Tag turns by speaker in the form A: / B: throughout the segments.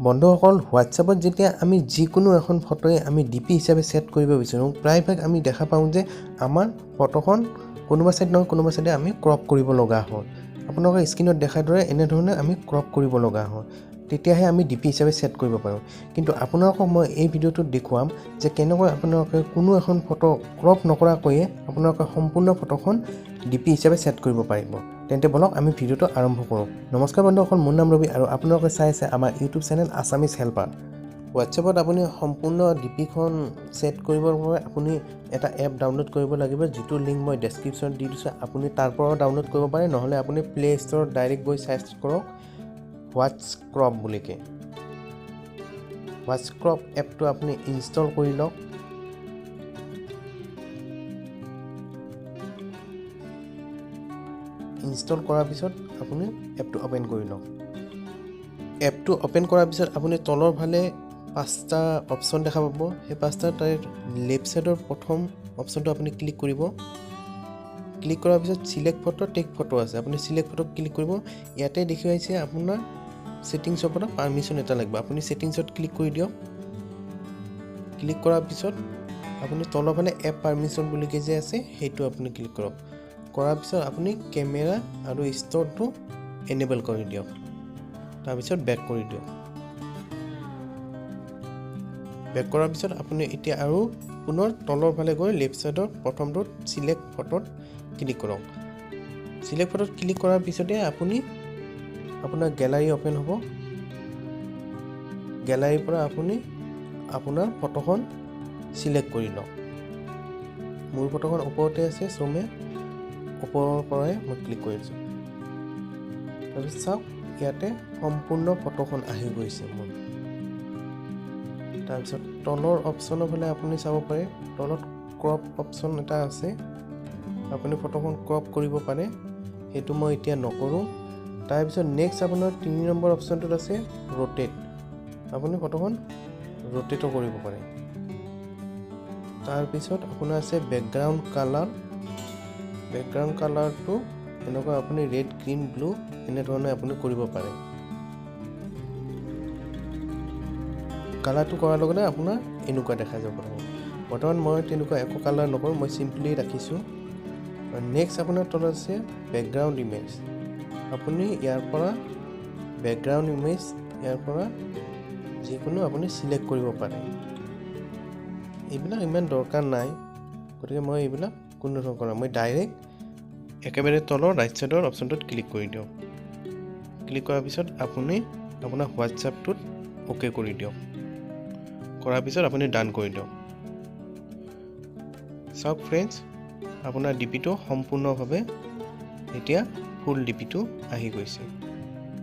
A: বন্ধুসকল হোৱাটছএপত যেতিয়া আমি যিকোনো এখন ফটোৱে আমি ডিপি হিচাপে সেট কৰিব বিচাৰোঁ প্ৰায়ভাগ আমি দেখা পাওঁ যে আমাৰ ফটোখন কোনোবা সাইড নহয় কোনোবা সাইডে আমি ক্ৰপ কৰিব লগা হয় আপোনালোকে স্ক্ৰিনত দেখাৰ দৰে এনে ধৰণে আমি ক্ৰপ কৰিব লগা হয় তেতিয়াহে আমি ডিপি হিচাপে সেট কৰিব পাৰোঁ কিন্তু আপোনালোকক মই এই ভিডিঅ'টোত দেখুৱাম যে কেনেকৈ আপোনালোকে কোনো এখন ফটো ক্ৰপ নকৰাকৈয়ে আপোনালোকে সম্পূৰ্ণ ফটোখন ডিপি হিচাপে সেট কৰিব পাৰিব তেন্তে বলক আমি ভিডিঅ'টো আৰম্ভ কৰোঁ নমস্কাৰ বন্ধুসকল মোৰ নাম ৰবি আৰু আপোনালোকে চাই আছে আমাৰ ইউটিউব চেনেল আছামিজ হেল্পাৰ হোৱাটছএপত আপুনি সম্পূৰ্ণ ডিপিখন সেট কৰিবৰ বাবে আপুনি এটা এপ ডাউনলোড কৰিব লাগিব যিটো লিংক মই ডেছক্ৰিপশ্যনত দি দিছোঁ আপুনি তাৰ পৰাও ডাউনলোড কৰিব পাৰে নহলে আপুনি প্লে ষ্টৰত ডাইৰেক্ট গৈ সাৰ্চ কৰক হোৱাটছক্ৰপ বুলিকে হোৱাটছক্ৰপ এপটো আপুনি ইনষ্টল কৰি লওক ইনষ্টল কৰাৰ পিছত আপুনি এপটো ওপেন কৰি লওক এপটো ওপেন কৰাৰ পিছত আপুনি তলৰ ফালে পাঁচটা অপচন দেখা পাব সেই পাঁচটা তাৰ লেফট সাইডৰ প্ৰথম অপচনটো আপুনি ক্লিক কৰিব ক্লিক কৰাৰ পিছত সিলেক্ট ফটো টেক ফটো আছে আপুনি সিলেক্ট ফটো ক্লিক কৰিব ইয়াতে দেখুৱাইছে আপোনাৰ সেটিংছৰ পৰা পাৰমিশন এটা লাগিব আপুনি সেটিংছত ক্লিক কৰি দিয়ক ক্লিক কৰাৰ পিছত আপুনি তলৰ ফালে এপ পাৰমিশন বুলি কে যে আছে সেইটো আপুনি ক্লিক কৰক কৰাৰ পিছত আপুনি কেমেৰা আৰু ষ্টৰটো এনেবল কৰি দিয়ক তাৰ পিছত বেক কৰি দিয়ক বেক কৰাৰ পিছত আপুনি এতিয়া আৰু পুনৰ তলৰ ফালে গৈ লেফট সাইডৰ প্ৰথমটোত সিলেক্ট ফটোত ক্লিক কৰক সিলেক্ট ফটোত ক্লিক কৰাৰ পিছতে আপুনি আপোনাৰ গ্যালাৰী ওপেন হ'ব গ্যালাৰীৰ পৰা আপুনি আপোনাৰ ফটোখন সিলেক্ট কৰি লওক মোৰ ফটোখন ওপৰতে আছে সোমে ওপৰৰ পৰাই মই ক্লিক কৰিছোঁ তাৰপিছত চাওক ইয়াতে সম্পূৰ্ণ ফটোখন আহি গৈছে মোৰ তাৰপিছত তলৰ অপচনৰ ফালে আপুনি চাব পাৰে তলত ক্ৰপ অপচন এটা আছে আপুনি ফটোখন ক্ৰপ কৰিব পাৰে সেইটো মই এতিয়া নকৰোঁ তাৰপিছত নেক্সট আপোনাৰ 3 নম্বৰ অপচনটোত আছে ৰোটেট আপুনি ফটোখন ৰোটেটো কৰিব পাৰে তাৰপিছত আপোনাৰ আছে বেকগ্ৰাউণ্ড কালাৰটো এনেকুৱা আপুনি ৰেড গ্ৰীণ ব্লু এনে ধৰণে আপুনি কৰিব পাৰে কালাৰটো কৰাৰ লগতে আপোনাৰ এনেকুৱা দেখা যাব বৰ্তমান মই তেনেকুৱা একো কালাৰ নকৰোঁ মই সিম্পলি ৰাখিছোঁ নেক্সট আপোনাৰ তলত আছে বেকগ্ৰাউণ্ড ইমেজ আপুনি ইয়াৰ পৰা বেকগ্ৰাউণ্ড ইমেজ ইয়াৰ পৰা যিকোনো আপুনি সিলেক্ট কৰিব পাৰে এইবিলাক ইমান দৰকাৰ নাই গতিকে মই এইবিলাক কোনো ধৰণৰ কৰা মই ডাইৰেক্ট একেবাৰে তলৰ ৰাইট সাইডৰ অপচনটোত ক্লিক কৰি দিওঁ ক্লিক কৰাৰ পিছত আপুনি আপোনাৰ হোৱাটছএপটোত ওকে কৰি দিয়ক কৰাৰ পিছত আপুনি ডান কৰি দিয়ক চাওক ফ্ৰেণ্ডছ আপোনাৰ ডিপিটো সম্পূৰ্ণভাৱে এতিয়া ফুল ডিপিটো আহি গৈছে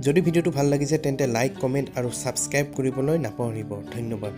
A: যদি ভিডিঅ'টো ভাল লাগিছে তেন্তে লাইক কমেণ্ট আৰু সাবস্ক্ৰাইব কৰিবলৈ নাপাহৰিব ধন্যবাদ